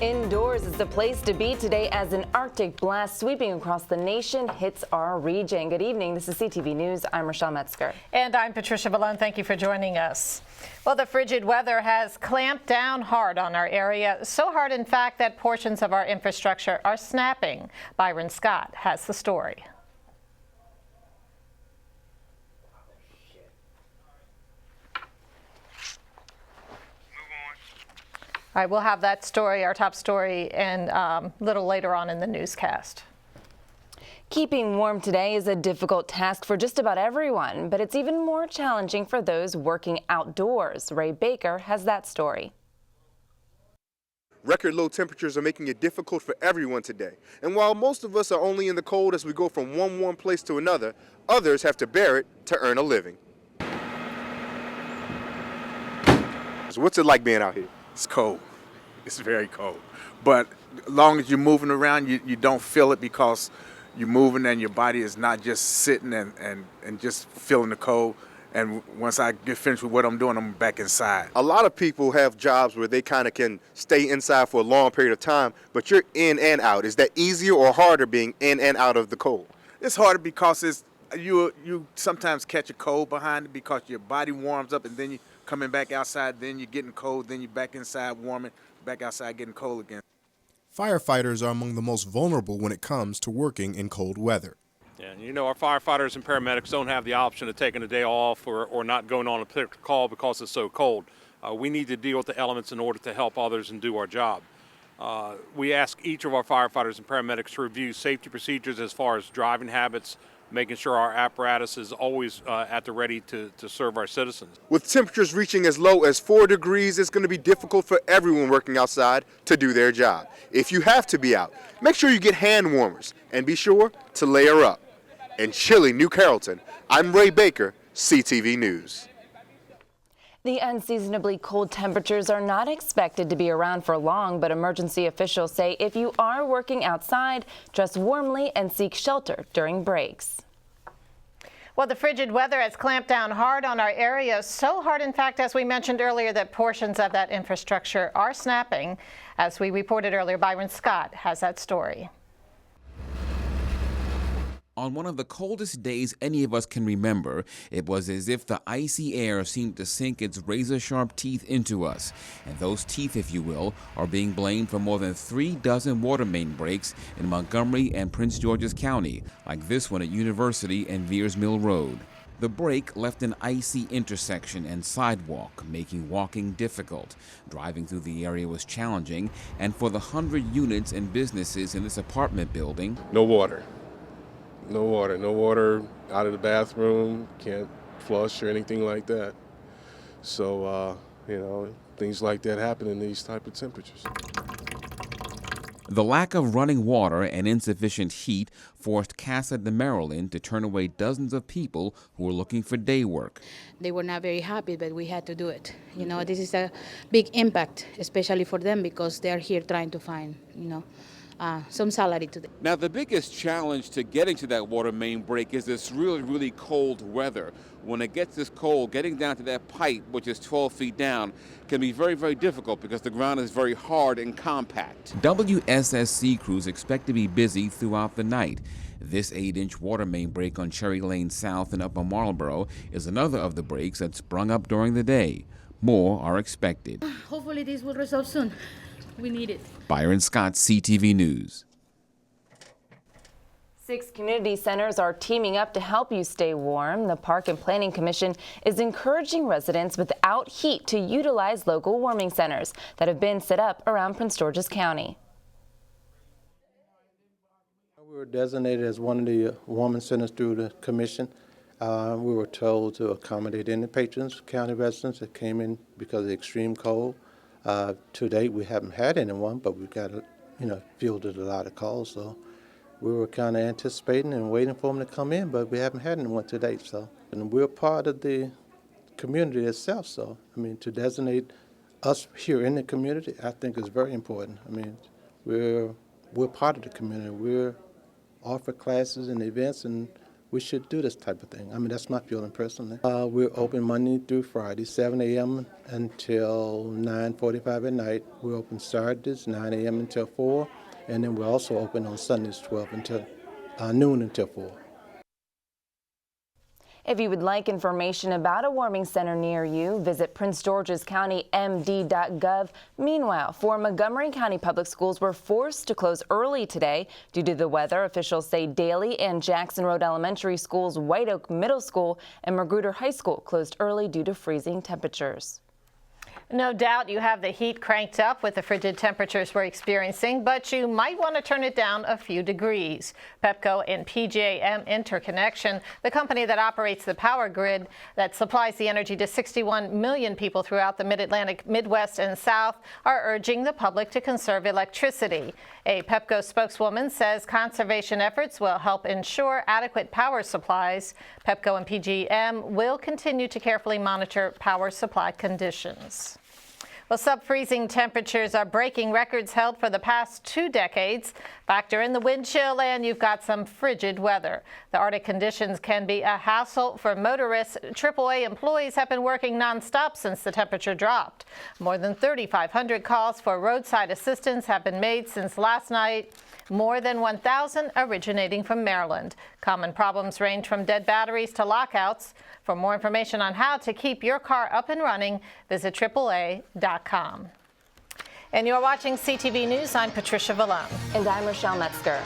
Indoors is the place to be today as an Arctic blast sweeping across the nation hits our region. Good evening. This is CTV News. I'm Rochelle Metzger. And I'm Patricia Ballone. Thank you for joining us. Well, the frigid weather has clamped down hard on our area. So hard, in fact, that portions of our infrastructure are snapping. Byron Scott has the story. All right, we'll have that story, our top story, and a little later on in the newscast. Keeping warm today is a difficult task for just about everyone, but it's even more challenging for those working outdoors. Ray Baker has that story. Record low temperatures are making it difficult for everyone today. And while most of us are only in the cold as we go from one warm place to another, others have to bear it to earn a living. So what's it like being out here? It's cold. It's very cold. But as long as you're moving around, you don't feel it because you're moving and your body is not just sitting and just feeling the cold. And once I get finished with what I'm doing, I'm back inside. A lot of people have jobs where they kind of can stay inside for a long period of time, but you're in and out. Is that easier or harder being in and out of the cold? It's harder because you sometimes catch a cold behind it because your body warms up and then you coming back outside, then you're getting cold, then you're back inside warming, back outside getting cold again. Firefighters are among the most vulnerable when it comes to working in cold weather. Yeah, you know, our firefighters and paramedics don't have the option of taking a day off or not going on a particular call because it's so cold. We need to deal with the elements in order to help others and do our job. We ask each of our firefighters and paramedics to review safety procedures as far as driving habits, making sure our apparatus is always at the ready to serve our citizens. With temperatures reaching as low as 4 degrees, it's going to be difficult for everyone working outside to do their job. If you have to be out, make sure you get hand warmers and be sure to layer up. In chilly New Carrollton, I'm Ray Baker, CTV News. The unseasonably cold temperatures are not expected to be around for long, but emergency officials say if you are working outside, dress warmly and seek shelter during breaks. Well, the frigid weather has clamped down hard on our area, so hard, in fact, as we mentioned earlier, that portions of that infrastructure are snapping. As we reported earlier, Byron Scott has that story. On one of the coldest days any of us can remember, it was as if the icy air seemed to sink its razor-sharp teeth into us. And those teeth, if you will, are being blamed for more than 3 dozen water main breaks in Montgomery and Prince George's County, like this one at University and Veers Mill Road. The break left an icy intersection and sidewalk, making walking difficult. Driving through the area was challenging, and for the 100 units and businesses in this apartment building, no water. No water out of the bathroom, can't flush or anything like that. So, you know, things like that happen in these type of temperatures. The lack of running water and insufficient heat forced Casa de Maryland to turn away dozens of people who were looking for day work. They were not very happy, but we had to do it. You know, this is a big impact, especially for them because they're here trying to find, some salary today. Now, the biggest challenge to getting to that water main break is this really, really cold weather. When it gets this cold, getting down to that pipe, which is 12 feet down, can be very, very difficult because the ground is very hard and compact. WSSC crews expect to be busy throughout the night. This 8-inch water main break on Cherry Lane South in Upper Marlboro is another of the breaks that sprung up during the day. More are expected. Hopefully this will resolve soon. We need it. Byron Scott, CTV News. 6 community centers are teaming up to help you stay warm. The Park and Planning Commission is encouraging residents without heat to utilize local warming centers that have been set up around Prince George's County. We were designated as one of the warming centers through the commission. We were told to accommodate any patrons, county residents that came in because of the extreme cold. To date, we haven't had anyone, but we've got, fielded a lot of calls. So we were kind of anticipating and waiting for them to come in, but we haven't had anyone to date. So, and we're part of the community itself. So, to designate us here in the community, I think is very important. We're part of the community. We're offer classes and events, and we should do this type of thing. I mean, that's my feeling personally. We're open Monday through Friday, 7 a.m. until 9:45 at night. We're open Saturdays, 9 a.m. until 4, and then we're also open on Sundays, 12 until noon until 4. If you would like information about a warming center near you, visit princegeorgescountymd.gov. Meanwhile, 4 Montgomery County Public Schools were forced to close early today due to the weather. Officials say Daly and Jackson Road Elementary Schools, White Oak Middle School, and Magruder High School closed early due to freezing temperatures. No doubt you have the heat cranked up with the frigid temperatures we're experiencing, but you might want to turn it down a few degrees. Pepco and PJM Interconnection, the company that operates the power grid that supplies the energy to 61 million people throughout the Mid-Atlantic, Midwest, and South, are urging the public to conserve electricity. A Pepco spokeswoman says conservation efforts will help ensure adequate power supplies. Pepco and PGM will continue to carefully monitor power supply conditions. Well, sub-freezing temperatures are breaking records held for the past 2 decades. Factor in the wind chill and you've got some frigid weather. The Arctic conditions can be a hassle for motorists. AAA employees have been working nonstop since the temperature dropped. More than 3,500 calls for roadside assistance have been made since last night. More than 1,000 originating from Maryland. Common problems range from dead batteries to lockouts. For more information on how to keep your car up and running, visit AAA.com. And you're watching CTV News. I'm Patricia Vallone. And I'm Rochelle Metzger.